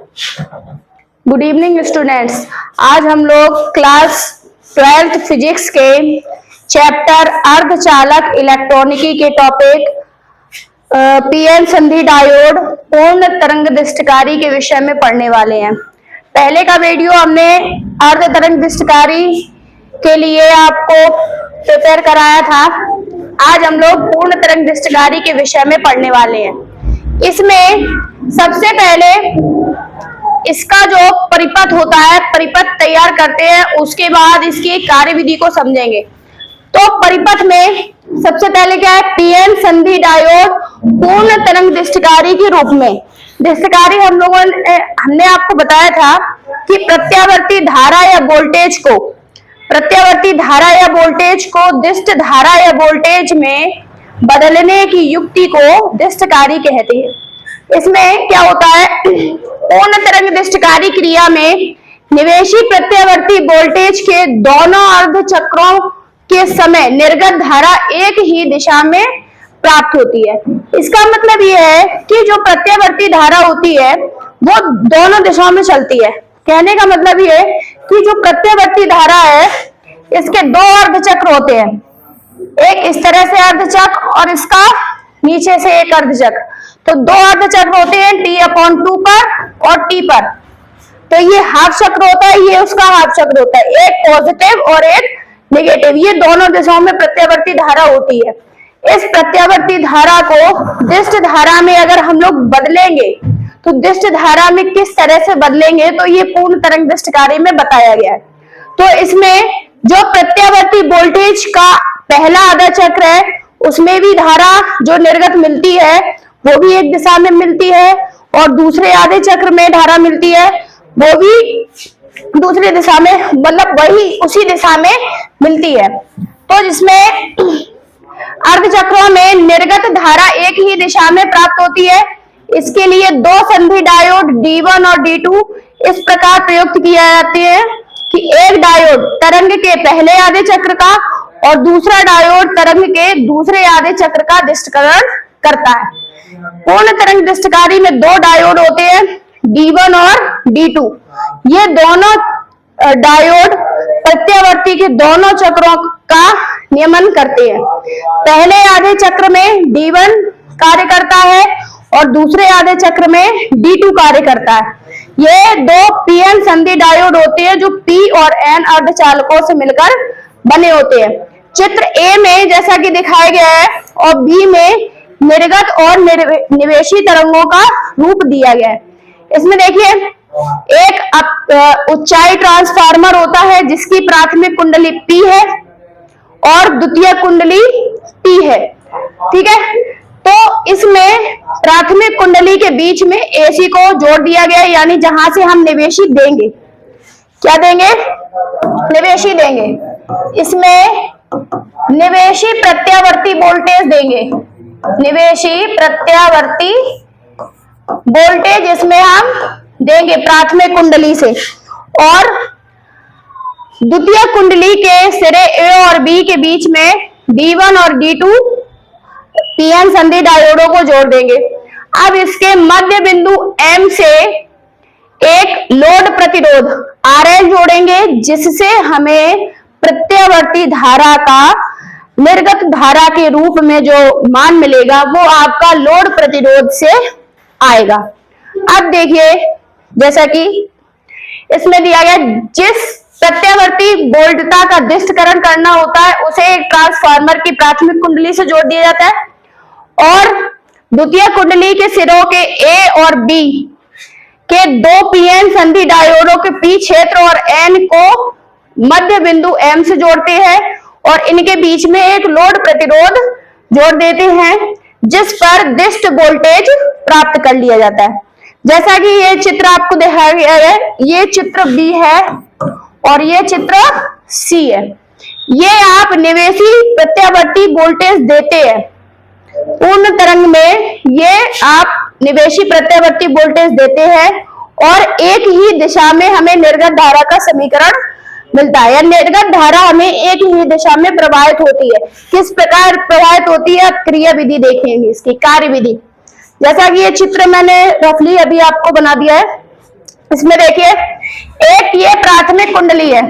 Good evening students. आज हम लोग क्लास 12th फिजिक्स के चैप्टर अर्धचालक इलेक्ट्रॉनिकी के टॉपिक पीएन संधि डायोड पूर्ण तरंग दृष्टिकारी के विषय में पढ़ने वाले हैं। पहले का वीडियो हमने अर्ध तरंग दृष्टिकारी के लिए आपको प्रिपेयर कराया था। आज हम लोग पूर्ण तरंग दृष्टिकारी के विषय में पढ़ने वाले हैं। इसमें सबसे पहले इसका जो परिपथ होता है, परिपथ तैयार करते हैं, उसके बाद इसकी कार्यविधि को समझेंगे। तो परिपथ में सबसे पहले क्या है, पीएन संधि डायोड पूर्ण तरंग दृष्टिकारी के रूप में। दृष्टिकारी हमने आपको बताया था कि प्रत्यावर्ती धारा या वोल्टेज को दृष्ट धारा या वोल्टेज में बदलने की युक्ति को दृष्टिकारी कहते हैं। इसमें क्या होता है, पूर्ण तरंग दृष्टिकारी क्रिया में निवेशी प्रत्यावर्ती वोल्टेज के दोनों अर्ध चक्रों के समय निर्गत धारा एक ही दिशा में प्राप्त होती है। इसका मतलब यह है कि जो प्रत्यावर्ती धारा होती है वो दोनों दिशाओं में चलती है। कहने का मतलब यह है कि जो प्रत्यावर्ती धारा है इसके दो अर्ध चक्र होते हैं, एक इस तरह से अर्धचक्र और इसका नीचे से एक अर्धचक्र। तो दो अर्धचक्र होते हैं T/2 पर और T पर। तो ये हाफ चक्र होता है, ये उसका हाफ चक्र होता है, एक पॉजिटिव और एक नेगेटिव। ये दोनों दिशाओं में प्रत्यावर्ती धारा होती है। इस प्रत्यावर्ती धारा को दृष्ट धारा में अगर हम लोग बदलेंगे तो दृष्ट धारा में किस तरह से बदलेंगे, तो ये पूर्ण तरंग दृष्टिकारी में बताया गया है। तो इसमें जो प्रत्यावर्ती वोल्टेज का पहला आधा चक्र है उसमें भी धारा जो निर्गत मिलती है वो भी एक दिशा में मिलती है, और दूसरे आधे चक्र में धारा मिलती है वो भी दूसरी दिशा में, मतलब वही उसी दिशा में मिलती है। तो जिसमें अर्ध चक्रों में निर्गत धारा एक ही दिशा में प्राप्त होती है। इसके लिए दो संधि डायोड D1 और D2 इस प्रकार प्रयुक्त किया जाते हैं कि एक डायोड तरंग के पहले आधे चक्र का और दूसरा डायोड तरंग के दूसरे आधे चक्र का दृष्टिकरण करता है। पूर्ण तरंग दृष्टिकारी में दो डायोड होते हैं, D1 और D2। ये दोनों डायोड प्रत्यावर्ती के दोनों चक्रों का नियमन करते हैं। पहले आधे चक्र में D1 कार्य करता है और दूसरे आधे चक्र में D2 कार्य करता है। ये दो पीएन संधि डायोड होते हैं जो P और N अर्धचालकों से मिलकर बने होते हैं। चित्र A में जैसा कि दिखाया गया है और B में निर्गत और निवेशी तरंगों का रूप दिया गया है। इसमें देखिए, एक उच्चाई ट्रांसफार्मर होता है जिसकी प्राथमिक कुंडली P है और द्वितीय कुंडली T है, ठीक है। तो इसमें प्राथमिक कुंडली के बीच में AC को जोड़ दिया गया है, यानी जहां से हम निवेशी देंगे, क्या देंगे, निवेशी देंगे। इसमें निवेशी प्रत्यावर्ती वोल्टेज देंगे, निवेशी प्रत्यावर्ती वोल्टेज इसमें हम देंगे प्राथमिक कुंडली से, और द्वितीय कुंडली के सिरे A और B के बीच में D1 और D2 पीएन संधि डायोडों को जोड़ देंगे। अब इसके मध्य बिंदु M से एक लोड प्रतिरोध RL जोड़ेंगे, जिससे हमें प्रत्यावर्ती धारा का निर्गत धारा के रूप में जो मान मिलेगा वो आपका लोड प्रतिरोध से आएगा। अब देखिए, जैसा कि इसमें दिया गया, जिस प्रत्यावर्ती वोल्टता का दृष्टिकरण करना होता है उसे एक ट्रांसफार्मर की प्राथमिक कुंडली से जोड़ दिया जाता है, और द्वितीय कुंडली के सिरों के A और B के दो पीएन संधि डायोडों के P क्षेत्र और N को मध्य बिंदु M से जोड़ते हैं और इनके बीच में एक लोड प्रतिरोध जोड़ देते हैं, जिस पर दृष्ट वोल्टेज प्राप्त कर लिया जाता है। जैसा कि ये चित्र आपको दिखाया गया है, ये चित्र B है और ये चित्र C है। ये आप निवेशी प्रत्यावर्ती वोल्टेज देते हैं पूर्ण तरंग में, ये आप निवेशी प्रत्यावर्ती वोल्टेज देते हैं और एक ही दिशा में हमें निर्गत धारा का समीकरण मिलता है, या निर्गत धारा हमें एक ही दिशा में प्रवाहित होती है। किस प्रकार प्रवाहित होती है, क्रिया विधि देखेंगे, इसकी कार्य विधि। जैसा कि ये चित्र मैंने रफली अभी आपको बना दिया है, इसमें देखिए, एक ये प्राथमिक कुंडली है,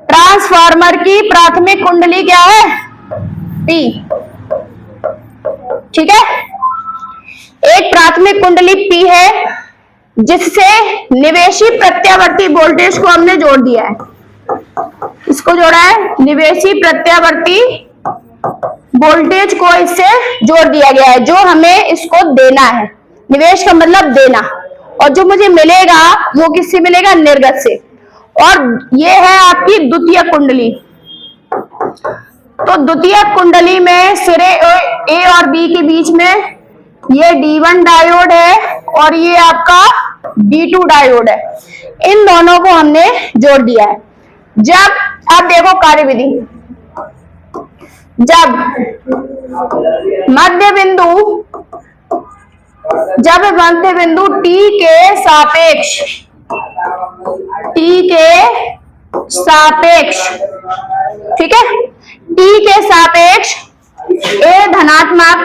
ट्रांसफार्मर की प्राथमिक कुंडली क्या है, P, ठीक है। एक प्राथमिक कुंडली P है जिससे निवेशी प्रत्यावर्ती वोल्टेज को हमने जोड़ दिया है, इसको जोड़ा है, निवेशी प्रत्यावर्ती वोल्टेज को इससे जोड़ दिया गया है, जो हमें इसको देना है, निवेश का मतलब देना, और जो मुझे मिलेगा वो किससे मिलेगा, निर्गत से। और ये है आपकी द्वितीय कुंडली। तो द्वितीय कुंडली में सिरे A और B के बीच में ये D1 डायोड है और ये आपका D2 डायोड है, इन दोनों को हमने जोड़ दिया है। जब आप देखो कार्यविधि, जब मध्य बिंदु T के सापेक्ष, ठीक है, T के सापेक्ष A धनात्मक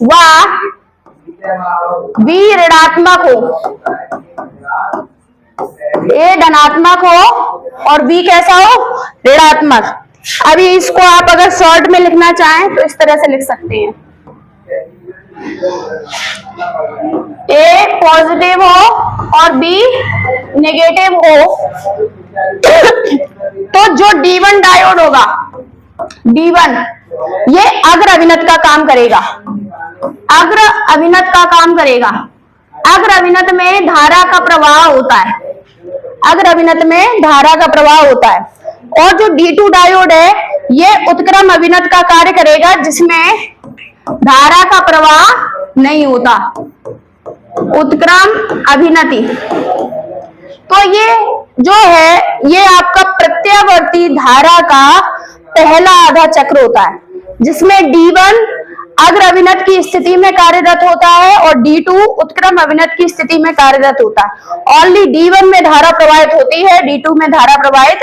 व B ऋणात्मक हो, A धनात्मक हो और B कैसा हो, ऋणात्मक। अभी इसको आप अगर शॉर्ट में लिखना चाहें तो इस तरह से लिख सकते हैं, A पॉजिटिव हो और B नेगेटिव हो, तो जो D1 डायोड होगा, D1, ये अग्र अभिनत का काम करेगा, अग्र अभिनत का काम करेगा। अग्र अभिनत में धारा का प्रवाह होता है, अग्र अभिनत में धारा का प्रवाह होता है। और जो D2 डायोड है ये उत्क्रम अभिनत का कार्य करेगा, जिसमें धारा का प्रवाह नहीं होता, उत्क्रम अभिनति। तो ये जो है ये आपका प्रत्यावर्ती धारा का पहला आधा चक्र होता है, जिसमें D1 अग्र अभिनत की स्थिति में कार्यरत होता है और D2 उत्क्रम अभिनत की स्थिति में कार्यरत होता है। ओनली D1 में धारा प्रवाहित होती है, D2 में धारा प्रवाहित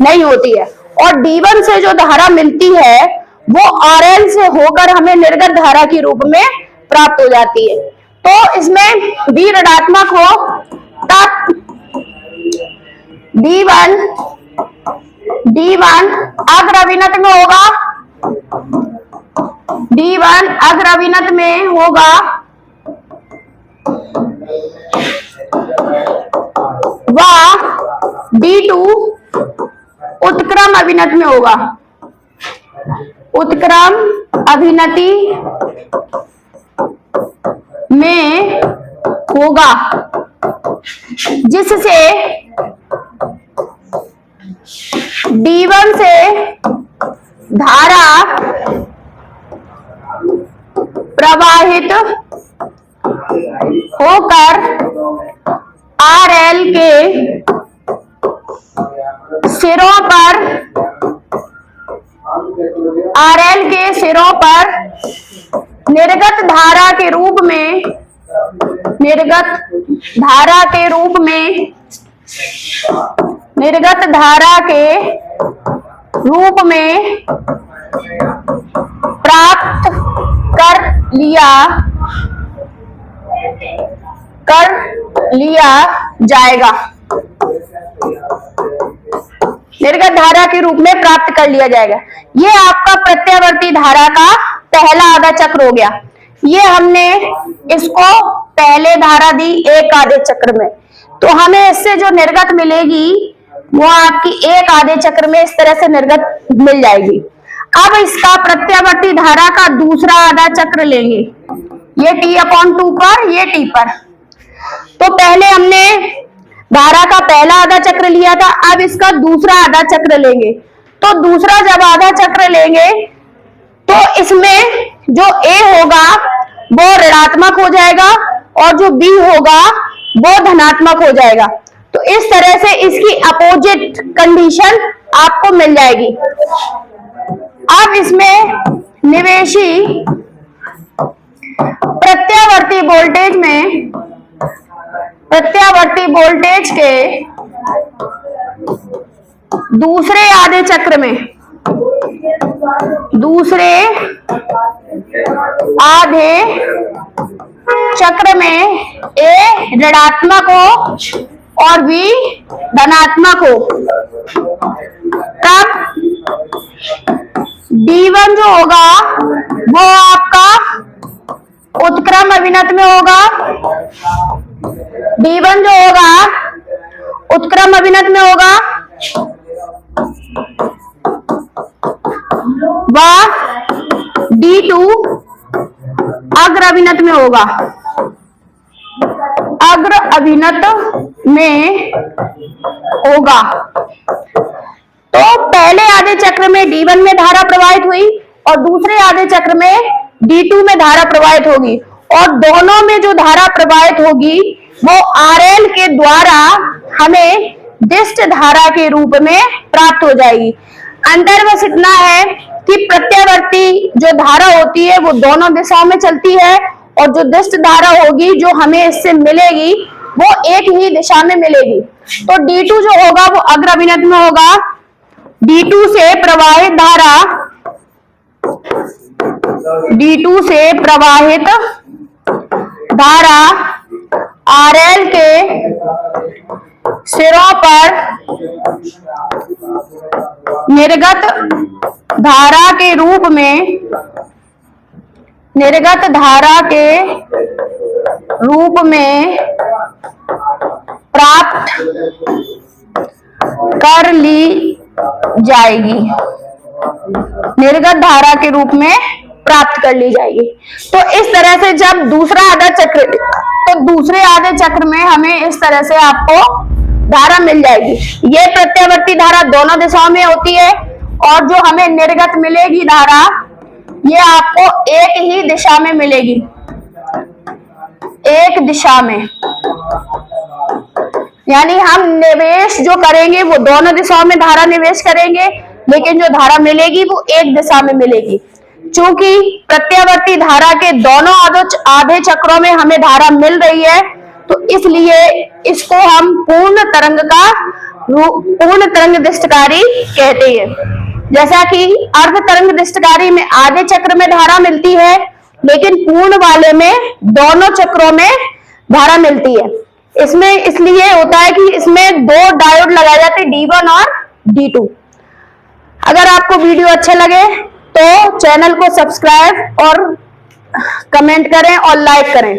नहीं होती है। और D1 से जो धारा मिलती है वो RL से होकर हमें निर्गत धारा के रूप में प्राप्त हो जाती है। तो इसमें B ऋणात्मक हो तब D1 अग्र अभिनत में होगा, D1 अग्र अभिनत में होगा व D2 उत्क्रम अभिनत में होगा, उत्क्रम अभिनति में होगा, जिससे D1 से धारा प्रवाहित होकर RL के सिरों पर निर्गत धारा के रूप में प्राप्त कर लिया जाएगा, निर्गत धारा के रूप में प्राप्त कर लिया जाएगा। ये आपका प्रत्यावर्ती धारा का पहला आधा चक्र हो गया। ये हमने इसको पहले धारा दी एक आधे चक्र में, तो हमें इससे जो निर्गत मिलेगी वो आपकी एक आधे चक्र में इस तरह से निर्गत मिल जाएगी। अब इसका प्रत्यावर्ती धारा का दूसरा आधा चक्र लेंगे, ये T/2 पर, ये T पर। तो पहले हमने धारा का पहला आधा चक्र लिया था, अब इसका दूसरा आधा चक्र लेंगे। तो दूसरा जब आधा चक्र लेंगे तो इसमें जो A होगा वो ऋणात्मक हो जाएगा और जो B होगा वो धनात्मक हो जाएगा। तो इस तरह से इसकी अपोजिट कंडीशन आपको मिल जाएगी। अब इसमें निवेशी प्रत्यावर्ती वोल्टेज के दूसरे आधे चक्र में चक्र में A ऋणात्मक हो और B धनात्मक हो, तब D1 जो होगा वो आपका उत्क्रम अभिनत में होगा। D1 जो होगा उत्क्रम अभिनत में होगा, वह D2 अग्र अभिनत में होगा। अग्र अभिनत में होगा। तो पहले आधे चक्र में D1 में धारा प्रवाहित हुई और दूसरे आधे चक्र में D2 में धारा प्रवाहित होगी, और दोनों में जो धारा प्रवाहित होगी वो RL के द्वारा हमें दिष्ट धारा के रूप में प्राप्त हो जाएगी। अंतर बस इतना है कि प्रत्यावर्ती जो धारा होती है वो दोनों दिशाओं में चलती है, और जो दिष्ट धारा होगी जो हमें इससे मिलेगी वो एक ही दिशा में मिलेगी। तो D2 जो होगा वो अग्र अभिनत में होगा। D2 से प्रवाहित धारा, D2 से प्रवाहित धारा RL के सिरों पर निर्गत धारा के रूप में, निर्गत धारा के रूप में प्राप्त कर ली जाएगी। निर्गत धारा के रूप में प्राप्त कर ली जाएगी। तो इस तरह से जब दूसरा आधा चक्र, तो दूसरे आधे चक्र में हमें इस तरह से आपको धारा मिल जाएगी। ये प्रत्यावर्ती धारा दोनों दिशाओं में होती है, और जो हमें निर्गत मिलेगी धारा ये आपको एक ही दिशा में मिलेगी, एक दिशा में। यानी हम निवेश जो करेंगे वो दोनों दिशाओं में धारा निवेश करेंगे, लेकिन जो धारा मिलेगी वो एक दिशा में मिलेगी। चूंकि प्रत्यावर्ती धारा के दोनों आधे चक्रों में हमें धारा मिल रही है, तो इसलिए इसको हम पूर्ण तरंग दिष्टकारी कहते हैं। जैसा कि अर्ध तरंग दिष्टकारी में आधे चक्र में धारा मिलती है, लेकिन पूर्ण वाले में दोनों चक्रों में धारा मिलती है। इसमें इसलिए होता है कि इसमें दो डायोड लगाए जाते हैं, D1 और D2। अगर आपको वीडियो अच्छे लगे तो चैनल को सब्सक्राइब और कमेंट करें और लाइक करें।